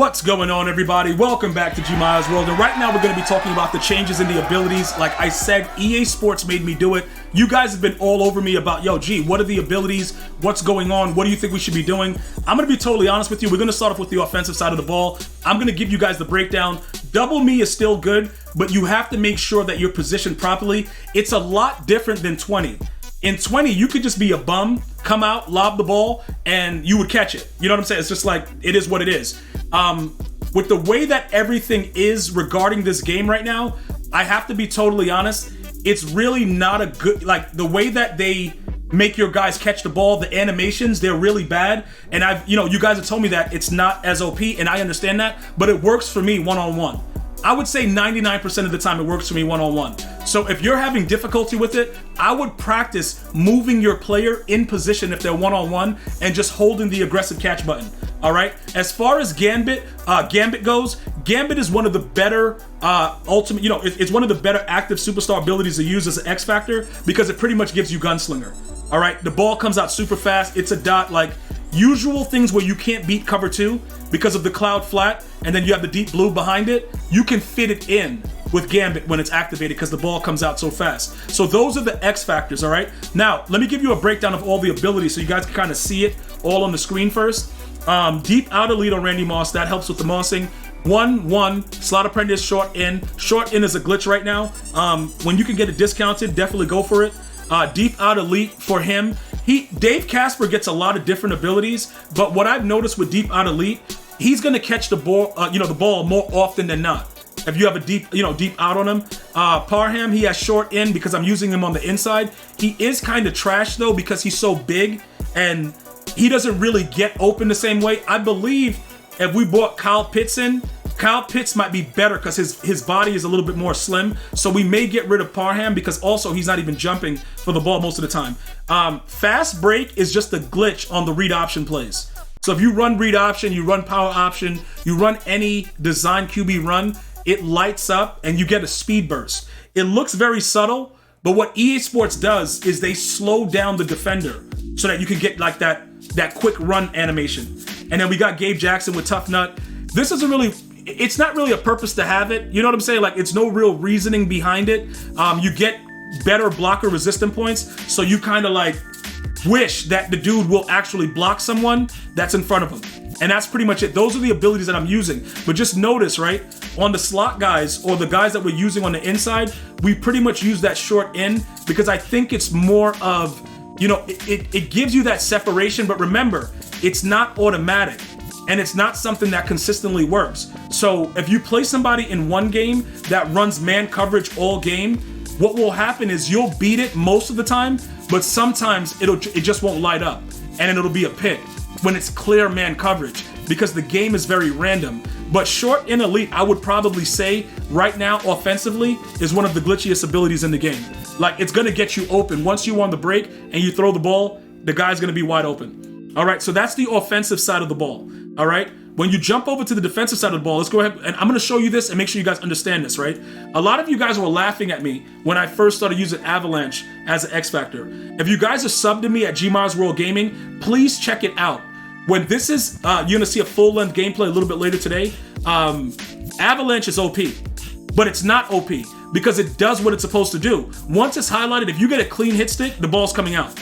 What's going on, everybody? Welcome back to GmiasWorld, and right now we're going to be talking about the changes in the abilities. Like I said, EA Sports made me do it. You guys have been all over me about, yo, G, what are the abilities? What's going on? What do you think we should be doing? I'm going to be totally honest with you. We're going to start off with the offensive side of the ball. I'm going to give you guys the breakdown. Double me is still good, but you have to make sure that you're positioned properly. It's a lot different than 20. In 20, you could just be a bum, come out, lob the ball, and you would catch it. You know what I'm saying? It's just like, it is what it is. With the way that everything is regarding this game right now, I have to be totally honest, it's really not a good, like the way that they make your guys catch the ball, the animations, they're really bad. And you guys have told me that it's not as OP, and I understand that, but it works for me one-on-one. I would say 99% of the time it works for me one-on-one. So if you're having difficulty with it, I would practice moving your player in position if they're one-on-one and just holding the aggressive catch button. All right. As far as Gambit goes, Gambit is one of the better ultimate. It's one of the better active superstar abilities to use as an X factor because it pretty much gives you gunslinger. All right. The ball comes out super fast. It's a dot, like usual things where you can't beat cover 2 because of the cloud flat, and then you have the deep blue behind it. You can fit it in with Gambit when it's activated because the ball comes out so fast. So those are the X factors. All right. Now let me give you a breakdown of all the abilities so you guys can kind of see it all on the screen first. Deep outer lead on Randy Moss, that helps with the mossing. 1-1, Slot Apprentice, short in. Short in is a glitch right now. When you can get it discounted, definitely go for it. Deep out elite for him. Dave Casper gets a lot of different abilities, but what I've noticed with Deep out elite, he's gonna catch the ball, the ball more often than not. If you have a deep out on him. Parham, he has short in because I'm using him on the inside. He is kind of trash though because he's so big and he doesn't really get open the same way. I believe if we brought Kyle Pitts in, Kyle Pitts might be better because his body is a little bit more slim. So we may get rid of Parham because also he's not even jumping for the ball most of the time. Fast break is just a glitch on the read option plays. So if you run read option, you run power option, you run any design QB run, it lights up and you get a speed burst. It looks very subtle, but what EA Sports does is they slow down the defender so that you can get like that quick run animation. And then we got Gabe Jackson with Tough Nut. This isn't really, it's not really a purpose to have it. You know what I'm saying? Like it's no real reasoning behind it. You get better blocker resistant points. So you kind of like wish that the dude will actually block someone that's in front of him. And that's pretty much it. Those are the abilities that I'm using. But just notice, right, on the slot guys or the guys that we're using on the inside, we pretty much use that short in because I think it's more of, it gives you that separation, but remember, it's not automatic and it's not something that consistently works. So if you play somebody in one game that runs man coverage all game, what will happen is you'll beat it most of the time, but sometimes it just won't light up and then it'll be a pick when it's clear man coverage because the game is very random. But short in elite, I would probably say right now offensively is one of the glitchiest abilities in the game. Like it's gonna get you open. Once you on the break and you throw the ball, the guy's gonna be wide open. All right, so that's the offensive side of the ball. All right, when you jump over to the defensive side of the ball, let's go ahead and I'm gonna show you this and make sure you guys understand this, right? A lot of you guys were laughing at me when I first started using Avalanche as an X Factor. If you guys are subbed to me at GmiasWorld Gaming, please check it out. When this is, you're gonna see a full-length gameplay a little bit later today. Avalanche is OP, but it's not OP because it does what it's supposed to do. Once it's highlighted, if you get a clean hit stick, the ball's coming out.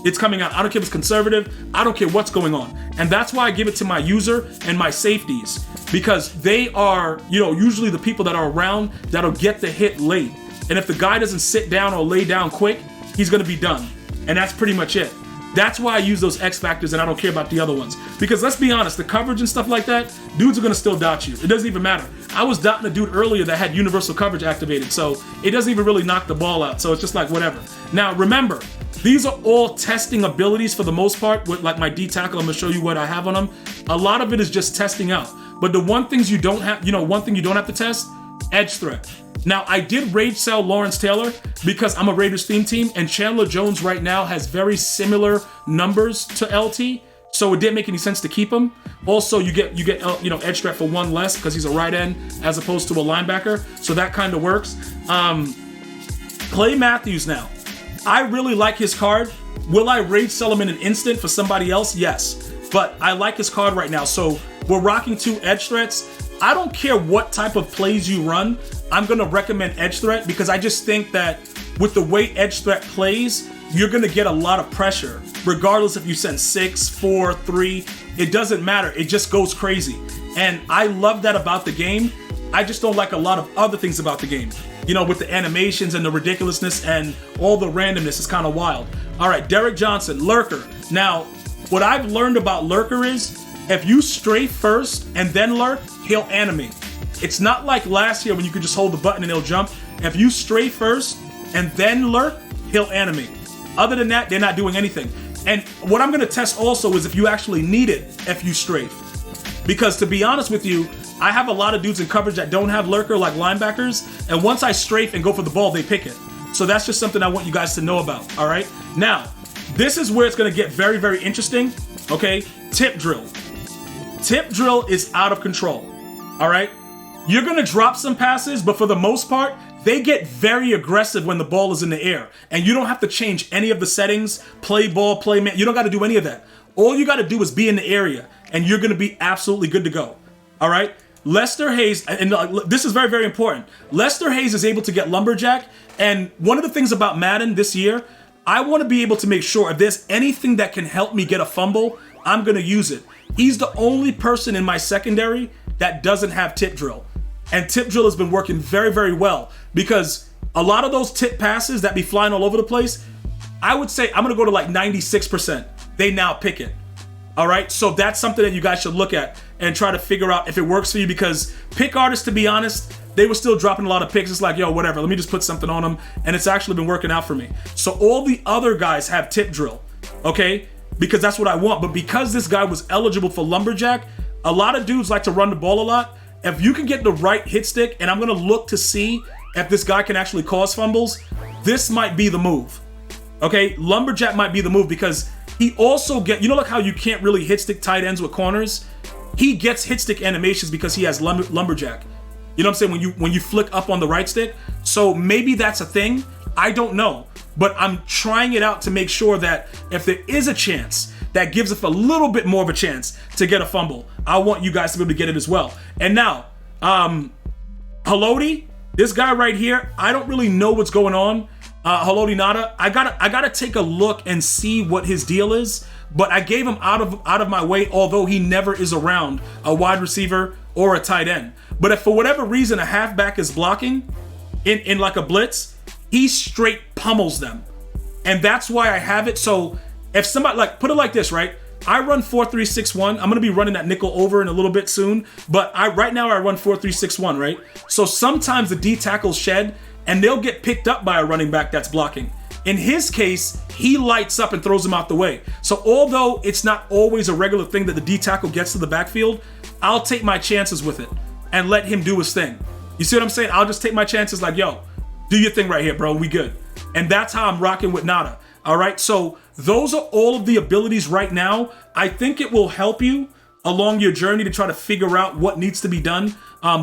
It's coming out. I don't care if it's conservative. I don't care what's going on. And that's why I give it to my user and my safeties because they are, usually the people that are around that'll get the hit late. And if the guy doesn't sit down or lay down quick, he's gonna be done. And that's pretty much it. That's why I use those X factors and I don't care about the other ones. Because let's be honest, the coverage and stuff like that, dudes are gonna still dot you. It doesn't even matter. I was dotting a dude earlier that had universal coverage activated, so it doesn't even really knock the ball out. So it's just like whatever. Now remember, these are all testing abilities for the most part. With like my D tackle, I'm gonna show you what I have on them. A lot of it is just testing out. But the one things you don't have, one thing you don't have to test, edge threat. Now, I did rage sell Lawrence Taylor because I'm a Raiders theme team, and Chandler Jones right now has very similar numbers to LT, so it didn't make any sense to keep him. Also, you get edge threat for one less because he's a right end as opposed to a linebacker, so that kind of works. Clay Matthews now. I really like his card. Will I rage sell him in an instant for somebody else? Yes. But I like his card right now. So we're rocking 2 edge threats. I don't care what type of plays you run, I'm gonna recommend edge threat because I just think that with the way edge threat plays, you're gonna get a lot of pressure. Regardless if you send 6, 4, 3, it doesn't matter. It just goes crazy. And I love that about the game. I just don't like a lot of other things about the game. You know, with the animations and the ridiculousness and all the randomness is kind of wild. All right, Derek Johnson, Lurker. Now, what I've learned about Lurker is if you strafe first and then lurk, he'll animate. It's not like last year when you could just hold the button and he'll jump. If you strafe first and then lurk, he'll animate. Other than that, they're not doing anything. And what I'm going to test also is if you actually need it if you strafe. Because to be honest with you, I have a lot of dudes in coverage that don't have lurker like linebackers, and once I strafe and go for the ball, they pick it. So that's just something I want you guys to know about, all right? Now, this is where it's going to get very, very interesting, okay? Tip drill. Tip drill is out of control, all right? You're going to drop some passes, but for the most part, they get very aggressive when the ball is in the air, and you don't have to change any of the settings, play ball, play man. You don't got to do any of that. All you got to do is be in the area, and you're going to be absolutely good to go, all right? Lester Hayes, and this is very, very important. Lester Hayes is able to get lumberjack, and one of the things about Madden this year, I want to be able to make sure if there's anything that can help me get a fumble, I'm going to use it. He's the only person in my secondary that doesn't have tip drill. And tip drill has been working very, very well because a lot of those tip passes that be flying all over the place, I would say I'm going to go to like 96%. They now pick it. All right, so that's something that you guys should look at and try to figure out if it works for you because pick artists, to be honest, they were still dropping a lot of picks. It's like, yo, whatever, let me just put something on them, and it's actually been working out for me. So all the other guys have tip drill, okay, because that's what I want. But because this guy was eligible for lumberjack, a lot of dudes like to run the ball a lot. If you can get the right hit stick, and I'm gonna look to see if this guy can actually cause fumbles, this might be the move, okay? Lumberjack might be the move because he also you know like how you can't really hit stick tight ends with corners? He gets hit stick animations because he has lumberjack. You know what I'm saying? When you flick up on the right stick. So maybe that's a thing. I don't know. But I'm trying it out to make sure that if there is a chance that gives us a little bit more of a chance to get a fumble, I want you guys to be able to get it as well. And now, Haloti, this guy right here, I don't really know what's going on. Haloti Nada, I gotta take a look and see what his deal is. But I gave him out of my way, although he never is around a wide receiver or a tight end. But if for whatever reason a halfback is blocking in like a blitz, he straight pummels them. And that's why I have it. So if somebody, like, put it like this, right? I run 4-3-6-1. I'm going to be running that nickel over in a little bit soon. But right now I run 4-3-6-1, right? So sometimes the D tackles shed and they'll get picked up by a running back that's blocking. In his case, he lights up and throws him out the way. So although it's not always a regular thing that the D tackle gets to the backfield, I'll take my chances with it and let him do his thing. You see what I'm saying? I'll just take my chances like, yo, do your thing right here, bro. We good. And that's how I'm rocking with Nada. All right. So those are all of the abilities right now. I think it will help you along your journey to try to figure out what needs to be done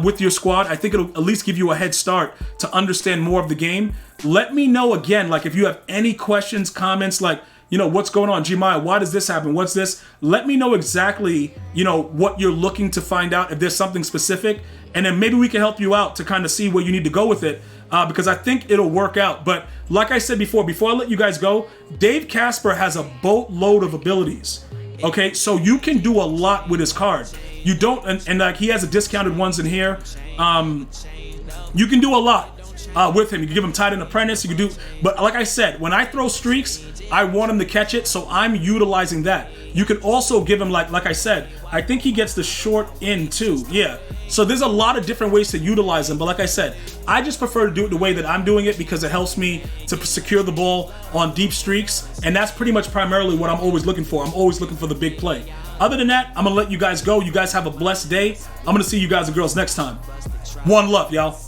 with your squad. I think it'll at least give you a head start to understand more of the game. Let me know again, like if you have any questions, comments, like, you know, what's going on? Gmia, why does this happen? What's this? Let me know exactly, you know, what you're looking to find out, if there's something specific. And then maybe we can help you out to kind of see where you need to go with it. Because I think it'll work out. But like I said before I let you guys go, Dave Casper has a boatload of abilities. Okay, so you can do a lot with his card. You don't, and like he has a discounted ones in here. You can do a lot with him. You can give him tight end apprentice. You can do, but like I said, when I throw streaks, I want him to catch it, so I'm utilizing that. You can also give him like I said, I think he gets the short in too. Yeah. So there's a lot of different ways to utilize him, but like I said, I just prefer to do it the way that I'm doing it because it helps me to secure the ball on deep streaks, and that's pretty much primarily what I'm always looking for. I'm always looking for the big play. Other than that, I'm gonna let you guys go. You guys have a blessed day. I'm gonna see you guys and girls next time. One love, y'all.